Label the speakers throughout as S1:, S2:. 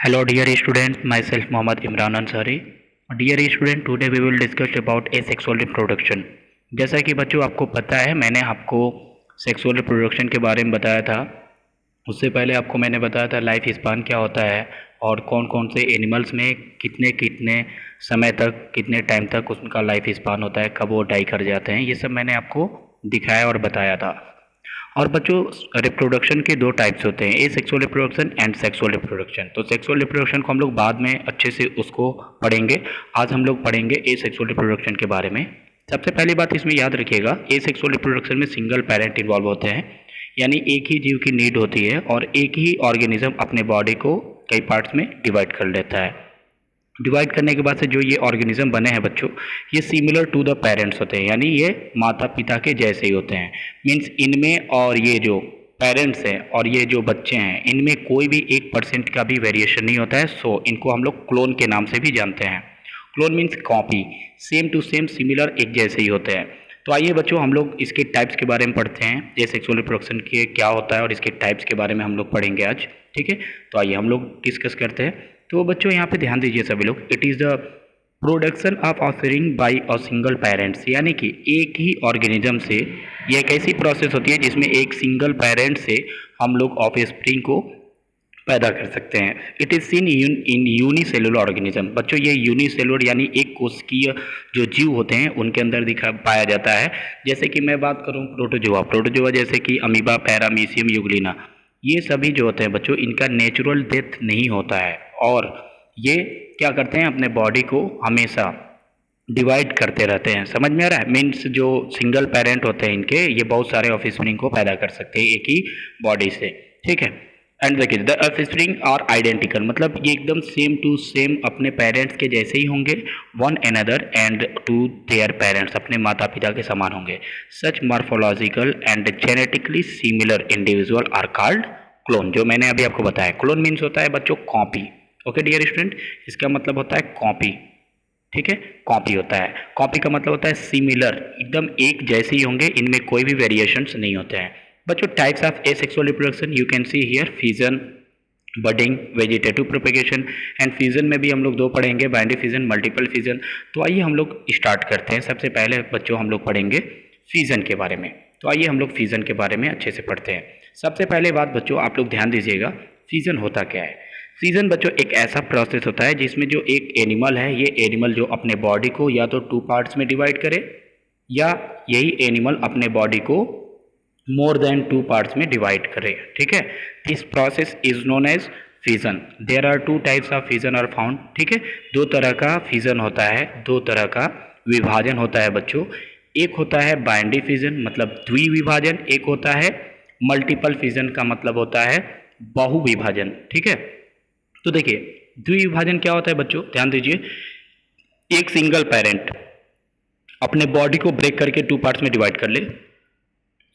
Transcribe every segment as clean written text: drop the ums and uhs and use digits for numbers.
S1: Hello dear student, myself Mohammad Imran Ansari. Dear student, today we will discuss about asexual reproduction. जैसा कि बच्चों आपको पता है, मैंने आपको सेक्सुअल रिप्रोडक्शन के बारे में बताया था। उससे पहले आपको मैंने बताया था लाइफ स्पान क्या होता है और कौन कौन से एनिमल्स में कितने कितने समय तक कितने टाइम तक उनका लाइफ स्पान होता है, कब वो डाई कर जाते हैं, ये सब मैंने आपको दिखाया और बताया था। और बच्चों रिप्रोडक्शन के दो टाइप्स होते हैं, ए sexual reproduction and sexual reproduction. तो सेक्सुअल रिप्रोडक्शन को हम लोग बाद में अच्छे से उसको पढ़ेंगे। आज हम लोग पढ़ेंगे ए सेक्सुअल रिप्रोडक्शन के बारे में। सबसे पहली बात इसमें याद रखिएगा, ए सेक्सुअल रिप्रोडक्शन में सिंगल पेरेंट इन्वॉल्व होते हैं, यानी एक ही जीव की नीड होती है और एक ही ऑर्गेनिज्म अपने बॉडी को कई पार्ट्स में डिवाइड कर लेता है। डिवाइड करने के बाद से जो ये ऑर्गेनिज्म बने हैं बच्चों, ये सिमिलर टू द पेरेंट्स होते हैं, यानी ये माता पिता के जैसे ही होते हैं। मीन्स इनमें और ये जो पेरेंट्स हैं और ये जो बच्चे हैं, इनमें कोई भी 1% का भी वेरिएशन नहीं होता है। सो इनको हम लोग क्लोन के नाम से भी जानते हैं। Clone means copy, same to same similar एक जैसे ही होते हैं। तो आइए बच्चों हम लोग इसके टाइप्स के बारे में पढ़ते हैं। ये सेक्सुअल रिप्रोडक्शन के क्या होता है और इसके टाइप्स के बारे में हम लोग पढ़ेंगे आज, ठीक है। तो आइए हम लोग डिस्कस करते हैं। तो बच्चों यहाँ पे ध्यान दीजिए सभी लोग, it is the production of offering by a single parents, यानी कि एक ही ऑर्गेनिज्म से यह एक ऐसी प्रोसेस होती है जिसमें एक सिंगल पेरेंट से हम लोग ऑफस्प्रिंग को पैदा कर सकते हैं। It is seen in unicellular organism. बच्चों ये यूनिसेलुलर यानी एक कोशिकीय जो जीव होते हैं उनके अंदर दिखा पाया जाता है। जैसे कि मैं बात करूं प्रोटोजोआ जैसे कि अमीबा, पैरामीशियम, यूग्लिना, ये सभी जो होते हैं बच्चों, इनका नेचुरल डेथ नहीं होता है और ये क्या करते हैं, अपने बॉडी को हमेशा डिवाइड करते रहते हैं। समझ में आ रहा है? मीन्स जो सिंगल पेरेंट होते हैं इनके, ये बहुत सारे ऑफस्प्रिंग को पैदा कर सकते हैं एक ही बॉडी से, ठीक है। एंड देखिए द ऑफस्प्रिंग आर आइडेंटिकल, मतलब ये एकदम सेम टू सेम अपने पेरेंट्स के जैसे ही होंगे, one another and to their parents, अपने माता पिता के समान होंगे। Such morphological and genetically similar individual are called clone. जो मैंने अभी आपको बताया, क्लोन मीन्स होता है बच्चों कॉपी। ओके डियर स्टूडेंट, इसका मतलब होता है कॉपी, ठीक है। कॉपी होता है, कॉपी का मतलब होता है सिमिलर, एकदम एक जैसे ही होंगे, इनमें कोई भी वेरिएशंस नहीं होते हैं। बच्चों types of asexual reproduction you can see here, fission, budding, vegetative propagation and fission में भी हम लोग दो पढ़ेंगे, बाइनरी फिजन, मल्टीपल फिजन। तो आइए हम लोग स्टार्ट करते हैं। सबसे पहले बच्चों हम लोग पढ़ेंगे फिजन के बारे में। तो आइए हम लोग फिजन के बारे में अच्छे से पढ़ते हैं। सबसे पहले बात बच्चों आप लोग ध्यान दीजिएगा, फिजन होता क्या है। फिजन बच्चों एक ऐसा प्रोसेस होता है जिसमें जो एक एनिमल है, ये एनिमल जो अपने बॉडी को या तो टू पार्ट्स में डिवाइड करे या यही एनिमल अपने बॉडी को मोर देन टू पार्ट्स में डिवाइड करे, ठीक है। This process is known as fission. There are two types of fission are found, ठीक है। दो तरह का फिजन होता है, दो तरह का विभाजन होता है बच्चों। एक होता है बाइनरी फिजन, मतलब द्विविभाजन। एक होता है मल्टीपल फिजन, का मतलब होता है बहुविभाजन, ठीक है। तो देखिए द्विविभाजन क्या होता है बच्चों, ध्यान दीजिए। एक सिंगल पेरेंट अपने बॉडी को ब्रेक करके टू पार्ट्स में डिवाइड कर ले,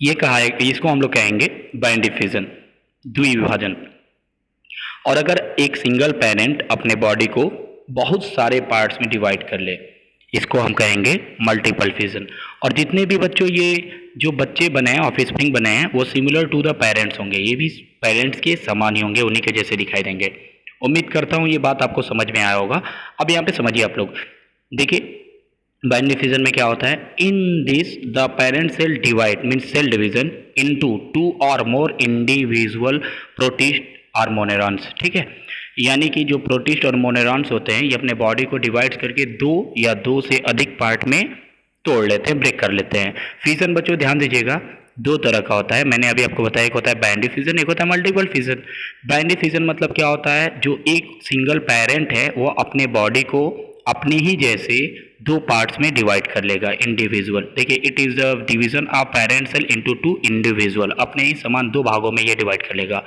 S1: ये कहा है, इसको हम लोग कहेंगे बाइनरी फिजन, द्विविभाजन। और अगर एक सिंगल पेरेंट अपने बॉडी को बहुत सारे पार्ट्स में डिवाइड कर ले, इसको हम कहेंगे मल्टीपल फिजन। और जितने भी बच्चों ये जो बच्चे बने हैं, ऑफस्प्रिंग बने हैं, वो सिमिलर टू द पेरेंट्स होंगे, ये भी पेरेंट्स के समान ही होंगे, उन्हीं के जैसे दिखाई देंगे। उम्मीद करता हूँ ये बात आपको समझ में आया होगा। अब यहाँ पे समझिए आप लोग, देखिए बाइनरी फिजन में क्या होता है, in this the parent cell divide means cell division into two और मोर इंडिविजुअल प्रोटिस्ट और मोनेरॉन्स, ठीक है। यानी कि जो प्रोटिस्ट और मोनेरॉन्स होते हैं, ये अपने बॉडी को डिवाइड करके दो या दो से अधिक पार्ट में तोड़ लेते हैं, ब्रेक कर लेते हैं। फिजन बच्चों ध्यान दीजिएगा दो तरह का होता है, मैंने अभी आपको बताया, एक होता है बाइनरी फिजन, एक होता है मल्टीपल फिजन। बाइनरी फिजन मतलब क्या होता है, जो एक सिंगल पेरेंट है वो अपने बॉडी को अपने ही जैसे दो पार्ट्स में डिवाइड कर लेगा, इंडिविजुअल। देखिए it is the division of parent cell into two individual, अपने ही समान दो भागों में ये डिवाइड कर लेगा।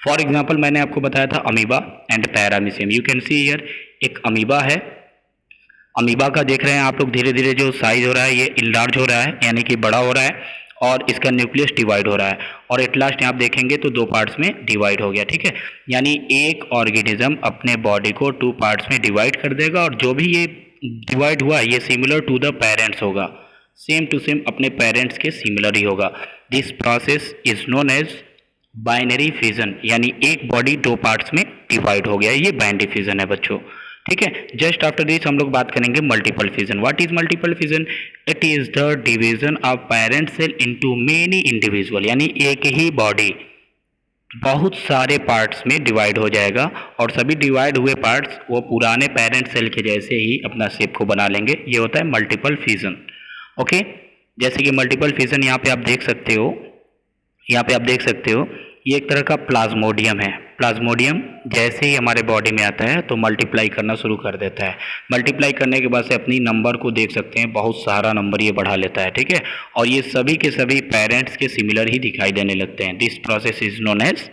S1: फॉर एग्जांपल मैंने आपको बताया था amoeba and paramecium. You can see here, एक अमीबा है, अमीबा का देख रहे हैं आप लोग धीरे धीरे जो साइज हो रहा है ये इनलार्ज हो रहा है, यानी कि बड़ा हो रहा है, और इसका न्यूक्लियस डिवाइड हो रहा है, और एट लास्ट आप देखेंगे तो दो पार्ट्स में डिवाइड हो गया, ठीक है। यानी एक ऑर्गेनिज्म अपने बॉडी को टू पार्ट्स में डिवाइड कर देगा, और जो भी ये डिवाइड हुआ ये सिमिलर टू द पेरेंट्स होगा, सेम टू सेम अपने पेरेंट्स के सिमिलर ही होगा। This process is known as binary fission, यानी एक बॉडी दो पार्ट्स में डिवाइड हो गया, ये बाइनरी फिजन है बच्चों। ठीक है, जस्ट आफ्टर दिस हम लोग बात करेंगे multiple fission. What is multiple fission? It is the division of parent cell into many individual, यानी एक ही बॉडी बहुत सारे पार्ट्स में डिवाइड हो जाएगा और सभी डिवाइड हुए पार्ट्स वो पुराने पेरेंट सेल के जैसे ही अपना शेप को बना लेंगे। ये होता है मल्टीपल फिजन। ओके, जैसे कि मल्टीपल फिजन यहाँ पे आप देख सकते हो, यहाँ पे आप देख सकते हो ये एक तरह का प्लाज्मोडियम है। प्लाज्मोडियम जैसे ही हमारे बॉडी में आता है तो मल्टीप्लाई करना शुरू कर देता है। मल्टीप्लाई करने के बाद से अपनी नंबर को देख सकते हैं, बहुत सारा नंबर ये बढ़ा लेता है। ठीक है, और ये सभी के सभी पेरेंट्स के सिमिलर ही दिखाई देने लगते हैं। This process is known as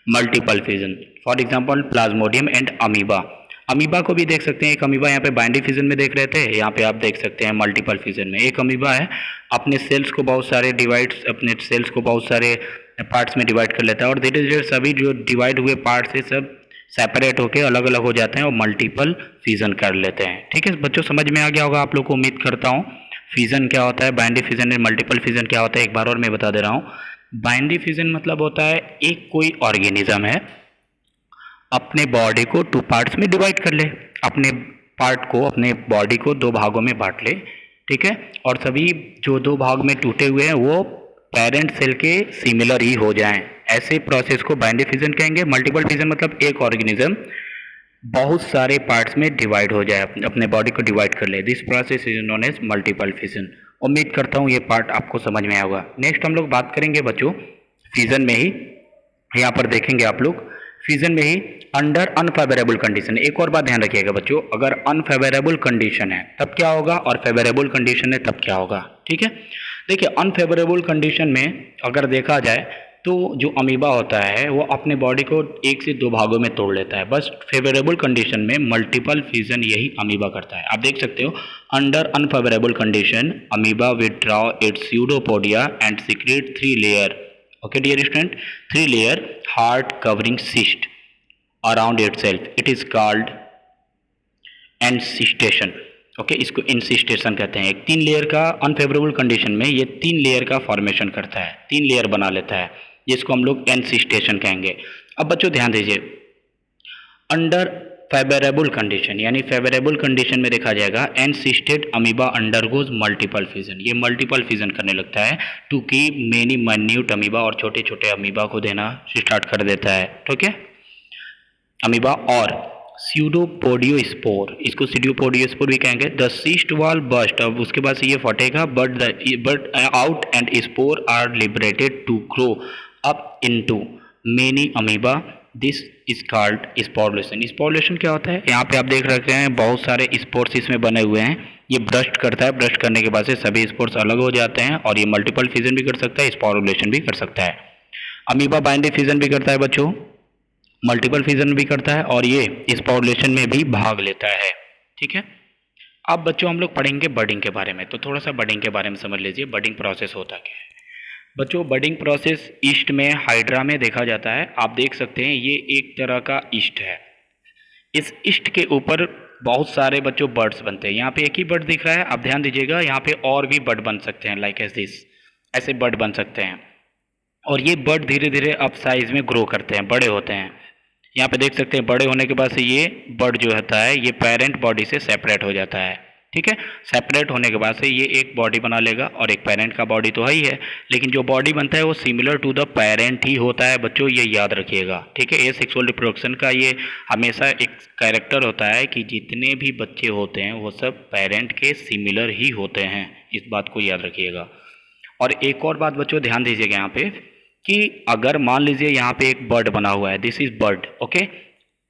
S1: multiple fission. For example plasmodium and amoeba. Amoeba को भी देख सकते हैं, एक अमीबा यहाँ पे बाइनरी फिजन में देख रहे थे, यहाँ पे आप देख सकते हैं मल्टीपल फिजन में। एक अमीबा है, अपने सेल्स को बहुत सारे पार्ट्स में डिवाइड कर लेता है और धीरे धीरे सभी जो डिवाइड हुए पार्ट्स है सब सेपरेट होकर अलग अलग हो जाते हैं और मल्टीपल फिजन कर लेते हैं। ठीक है बच्चों, समझ में आ गया होगा आप लोग को, उम्मीद करता हूँ। फिजन क्या होता है, binary fission and multiple fission क्या होता है, एक बार और मैं बता दे रहा हूँ। बाइनरी फिजन मतलब होता है एक कोई ऑर्गेनिज्म है अपने बॉडी को टू पार्ट्स में डिवाइड कर ले, अपने पार्ट को, अपने बॉडी को दो भागों में बांट ले। ठीक है, और सभी जो दो भाग में टूटे हुए हैं वो पेरेंट सेल के सिमिलर ही हो जाएं, ऐसे प्रोसेस को बाइनरी फिजन कहेंगे। मल्टीपल फिजन मतलब एक ऑर्गेनिज्म बहुत सारे पार्ट्स में डिवाइड हो जाए, अपने बॉडी को डिवाइड कर ले। This process is known as multiple fission. उम्मीद करता हूँ ये पार्ट आपको समझ में आएगा। नेक्स्ट हम लोग बात करेंगे बच्चों फिजन में ही, यहाँ पर देखेंगे आप लोग फिजन में ही अंडर अनफेवरेबल कंडीशन। एक और बात ध्यान रखिएगा बच्चों, अगर अनफेवरेबल कंडीशन है तब क्या होगा और फेवरेबल कंडीशन है तब क्या होगा। ठीक है, देखिए अनफेवरेबल कंडीशन में अगर देखा जाए तो जो अमीबा होता है वो अपने बॉडी को एक से दो भागों में तोड़ लेता है। बस फेवरेबल कंडीशन में मल्टीपल फिजन यही अमीबा करता है। आप देख सकते हो under unfavourable condition amoeba withdraw it's pseudopodia and secret three layer, okay dear student, three layer hard covering cyst around itself, it is called encystation. Okay, इसको encystation कहते हैं। एक तीन लेयर का अनफेवरेबल कंडीशन में ये तीन लेयर का फॉर्मेशन करता है, तीन लेयर बना लेता है, जिसको हम लोग एनसिस्टेशन कहेंगे। अब बच्चों ध्यान दीजिए, अंडर फेवरेबल कंडीशन यानी फेवरेबल कंडीशन में देखा जाएगा encysted amoeba undergoes multiple fission, ये मल्टीपल फिजन करने लगता है to keep many minute amoeba, और छोटे छोटे अमीबा को देना स्टार्ट कर देता है। ठीक है, अमीबा और स्यूडोपोडियोस्पोर, इसको स्यूडोपोडियोस्पोर भी कहेंगे। द सिस्ट वॉल बस्ट, अब उसके बाद से ये फटेगा, but out and spore are liberated to grow up into many amoeba, this is called sporulation. Sporulation क्या होता है, यहाँ पे आप देख रहे हैं बहुत सारे स्पोर्स इसमें बने हुए हैं, ये ब्रस्ट करता है, ब्रस्ट करने के बाद से सभी स्पोर्स अलग हो जाते हैं और ये मल्टीपल फिजन भी कर सकता है, स्पोरुलेशन भी कर सकता है। अमीबा बाइनरी फिजन भी करता है बच्चों, मल्टीपल फिजन भी करता है और ये स्पोरुलेशन में भी भाग लेता है। ठीक है, अब बच्चों हम लोग पढ़ेंगे बडिंग के बारे में, तो थोड़ा सा बडिंग के बारे में समझ लीजिए, बडिंग प्रोसेस होता क्या है। बच्चों बडिंग प्रोसेस ईस्ट में हाइड्रा में देखा जाता है। आप देख सकते हैं ये एक तरह का ईस्ट है, इस ईस्ट के ऊपर बहुत सारे बच्चों बर्ड्स बनते हैं। यहाँ पे एक ही बर्ड दिख रहा है, आप ध्यान दीजिएगा, यहाँ पे और भी बर्ड बन सकते हैं, लाइक एज दिस, ऐसे बर्ड बन सकते हैं। और ये बर्ड धीरे धीरे अब साइज में ग्रो करते हैं, बड़े होते हैं। यहाँ पे देख सकते हैं बड़े होने के बाद से ये बर्ड जो होता है ये पेरेंट बॉडी से सेपरेट हो जाता है। ठीक है, सेपरेट होने के बाद से ये एक बॉडी बना लेगा और एक पेरेंट का बॉडी तो है ही है, लेकिन जो बॉडी बनता है वो सिमिलर टू द पेरेंट ही होता है बच्चों, ये याद रखिएगा। ठीक है, ये सेक्सुअल रिप्रोडक्शन का ये हमेशा एक कैरेक्टर होता है कि जितने भी बच्चे होते हैं वो सब पेरेंट के सिमिलर ही होते हैं, इस बात को याद रखिएगा। और एक और बात बच्चों ध्यान दीजिएगा यहाँ पे कि अगर मान लीजिए यहाँ पे एक बर्ड बना हुआ है, दिस इज बर्ड, ओके,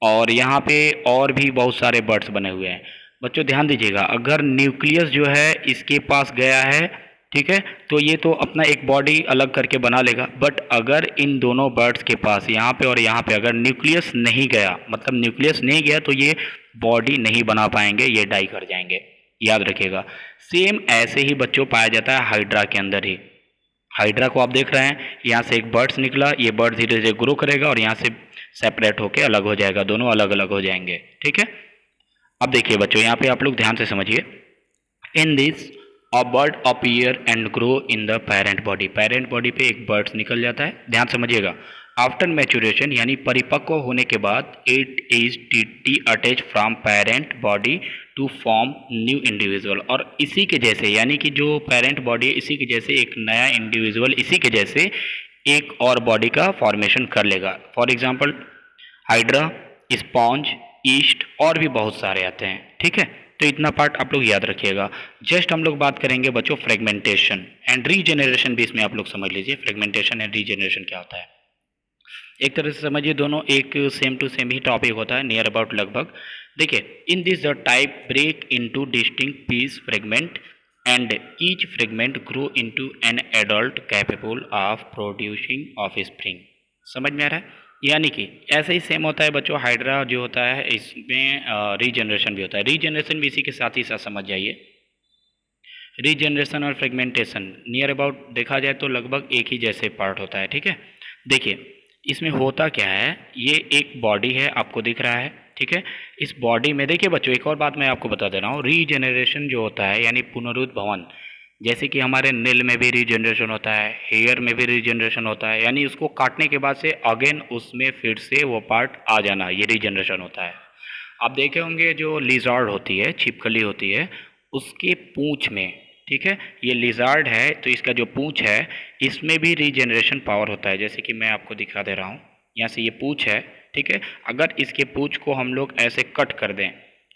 S1: और यहाँ पे और भी बहुत सारे बर्ड्स बने हुए हैं। बच्चों ध्यान दीजिएगा, अगर न्यूक्लियस जो है इसके पास गया है, ठीक है, तो ये तो अपना एक बॉडी अलग करके बना लेगा। बट अगर इन दोनों बर्ड्स के पास यहाँ पे और यहाँ पे अगर न्यूक्लियस नहीं गया, मतलब न्यूक्लियस नहीं गया, तो ये बॉडी नहीं बना पाएंगे, ये डाई कर जाएंगे, याद रखिएगा। सेम ऐसे ही बच्चों पाया जाता है हाइड्रा के अंदर ही। हाइड्रा को आप देख रहे हैं, यहाँ से एक बर्ड्स निकला, ये बर्ड धीरे धीरे ग्रो करेगा और यहाँ से सेपरेट होकर अलग हो जाएगा, दोनों अलग अलग हो जाएंगे। ठीक है, अब देखिए बच्चों यहाँ पे आप लोग ध्यान से समझिए, in this a bird appear and grow in the parent body, parent body पे एक बर्ड्स निकल जाता है, ध्यान समझिएगा। आफ्टर मैचुरेशन यानी परिपक्व होने के बाद it is detach from parent body to form new individual, और इसी के जैसे यानी कि जो पेरेंट बॉडी है इसी के जैसे एक नया इंडिविजुअल इसी के जैसे एक और बॉडी का फॉर्मेशन कर लेगा। For example hydra, sponge, east और भी बहुत सारे आते हैं। ठीक है, तो इतना पार्ट आप लोग याद रखिएगा। जस्ट हम लोग बात करेंगे बच्चों फ्रेगमेंटेशन एंड रीजेनरेशन भी इसमें आप लोग समझ लीजिए। फ्रेगमेंटेशन एंड रीजेनरेशन क्या होता है, एक तरह से समझिए दोनों एक सेम टू सेम ही टॉपिक होता है, नियर अबाउट लगभग। देखिए, in this the type break into distinct piece fragment and each fragment grow into an adult capable of producing offspring. समझ में आ रहा है? यानी कि ऐसा ही सेम होता है बच्चों, हाइड्रा जो होता है इसमें रीजनरेशन भी होता है, रीजनरेशन भी इसी के साथ ही साथ समझ जाइए। रीजनरेशन और फ्रेगमेंटेशन नियर अबाउट देखा जाए तो लगभग एक ही जैसे पार्ट होता है। ठीक है, देखिए इसमें होता क्या है, ये एक बॉडी है आपको दिख रहा है। ठीक है, इस बॉडी में देखिए बच्चों एक और बात मैं आपको बता दे रहा हूँ, रीजनरेशन जो होता है यानी पुनरुद्भवन, जैसे कि हमारे नील में भी रीजनरेशन होता है, हेयर में भी रीजनरेशन होता है, यानी उसको काटने के बाद से अगेन उसमें फिर से वो पार्ट आ जाना, ये रीजनरेशन होता है। आप देखे होंगे जो लिजार्ड होती है, छिपकली होती है, उसके पूंछ में, ठीक है, ये लिजार्ड है तो इसका जो पूंछ है इसमें भी रीजनरेशन पावर होता है। जैसे कि मैं आपको दिखा दे रहा हूँ, यहाँ से ये पूंछ है। ठीक है, अगर इसके पूंछ को हम लोग ऐसे कट कर दें,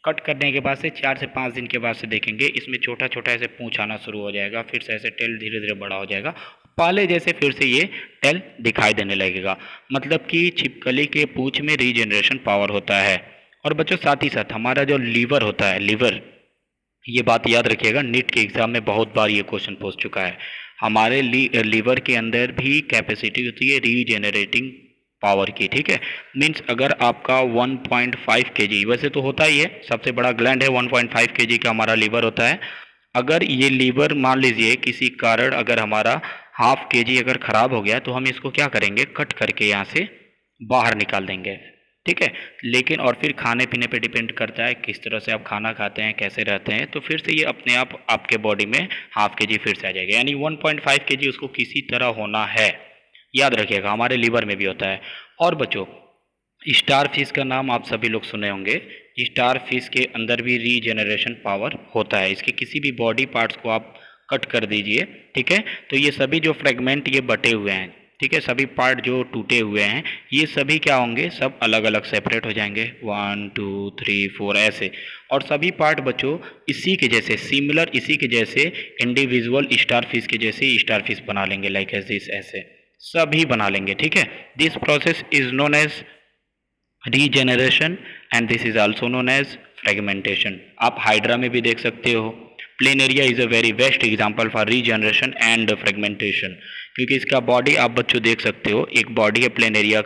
S1: कट करने के बाद से 4 से 5 दिन के बाद से देखेंगे इसमें छोटा छोटा ऐसे पूंछ आना शुरू हो जाएगा, फिर से ऐसे टेल धीरे धीरे बड़ा हो जाएगा, पहले जैसे फिर से ये टेल दिखाई देने लगेगा। मतलब कि छिपकली के पूंछ में रीजनरेशन पावर होता है। और बच्चों साथ ही साथ हमारा जो लीवर होता है, लीवर, ये बात याद रखिएगा, नीट के एग्जाम में बहुत बार ये क्वेश्चन पूछ चुका है। हमारे लीवर के अंदर भी कैपेसिटी होती है रीजेनरेटिंग पावर की। ठीक है, मीन्स अगर आपका 1.5 kg, वैसे तो होता ही है, सबसे बड़ा ग्लैंड है, 1.5 kg का हमारा लीवर होता है। अगर ये लीवर मान लीजिए किसी कारण अगर हमारा ½ kg अगर ख़राब हो गया तो हम इसको क्या करेंगे, कट करके यहाँ से बाहर निकाल देंगे। ठीक है, लेकिन और फिर खाने पीने पे डिपेंड करता है किस तरह से आप खाना खाते हैं, कैसे रहते हैं, तो फिर से ये अपने आप आपके बॉडी में ½ kg फिर से आ जाएगा, यानी 1.5 kg उसको किसी तरह होना है। याद रखिएगा, हमारे लीवर में भी होता है। और बच्चों स्टार फिश का नाम आप सभी लोग सुने होंगे, स्टार फिश के अंदर भी रीजेनरेशन पावर होता है। इसके किसी भी बॉडी पार्ट्स को आप कट कर दीजिए, ठीक है, तो ये सभी जो फ्रेगमेंट ये बटे हुए हैं, ठीक है, सभी पार्ट जो टूटे हुए हैं ये सभी क्या होंगे, सब अलग अलग सेपरेट हो जाएंगे, 1 2 3 4 ऐसे। और सभी पार्ट बच्चों इसी के जैसे सिमिलर, इसी के जैसे इंडिविजुअल स्टार फिश के जैसे स्टार फिश बना लेंगे, लाइक एज दिस, ऐसे सभी बना लेंगे। ठीक है, this process is known as regeneration and this is also known as fragmentation. आप हाइड्रा में भी देख सकते हो। Planaria is a very best example for regeneration and fragmentation, क्योंकि इसका बॉडी आप बच्चों देख सकते हो, एक बॉडी है प्लेनेरिया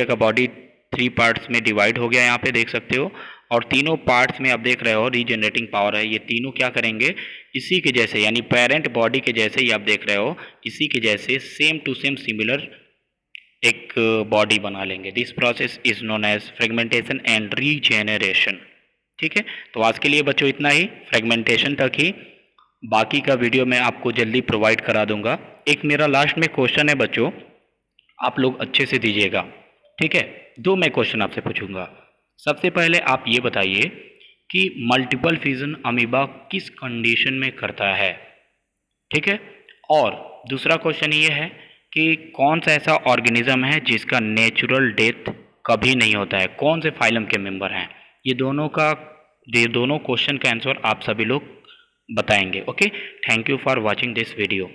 S1: का बॉडी 3 पार्ट्स में डिवाइड हो गया, यहाँ पे देख सकते हो, और तीनों पार्ट्स में आप देख रहे हो रीजेनरेटिंग पावर है। ये तीनों क्या करेंगे, इसी के जैसे यानी पेरेंट बॉडी के जैसे ही आप देख रहे हो, इसी के जैसे सेम टू सेम सिमिलर एक बॉडी बना लेंगे। This process is known as fragmentation and regeneration. ठीक है, तो आज के लिए बच्चों इतना ही, फ्रेगमेंटेशन तक ही, बाकी का वीडियो मैं आपको जल्दी प्रोवाइड करा दूंगा। एक मेरा लास्ट में क्वेश्चन है बच्चों, आप लोग अच्छे से दीजिएगा। ठीक है, 2 मैं क्वेश्चन आपसे पूछूंगा। सबसे पहले आप ये बताइए कि मल्टीपल फिजन अमीबा किस कंडीशन में करता है। ठीक है, और दूसरा क्वेश्चन ये है कि कौन सा ऐसा ऑर्गेनिज्म है जिसका नेचुरल डेथ कभी नहीं होता है, कौन से फाइलम के मेंबर हैं। ये दोनों क्वेश्चन का आंसर आप सभी लोग बताएंगे। Okay, thank you for watching this video.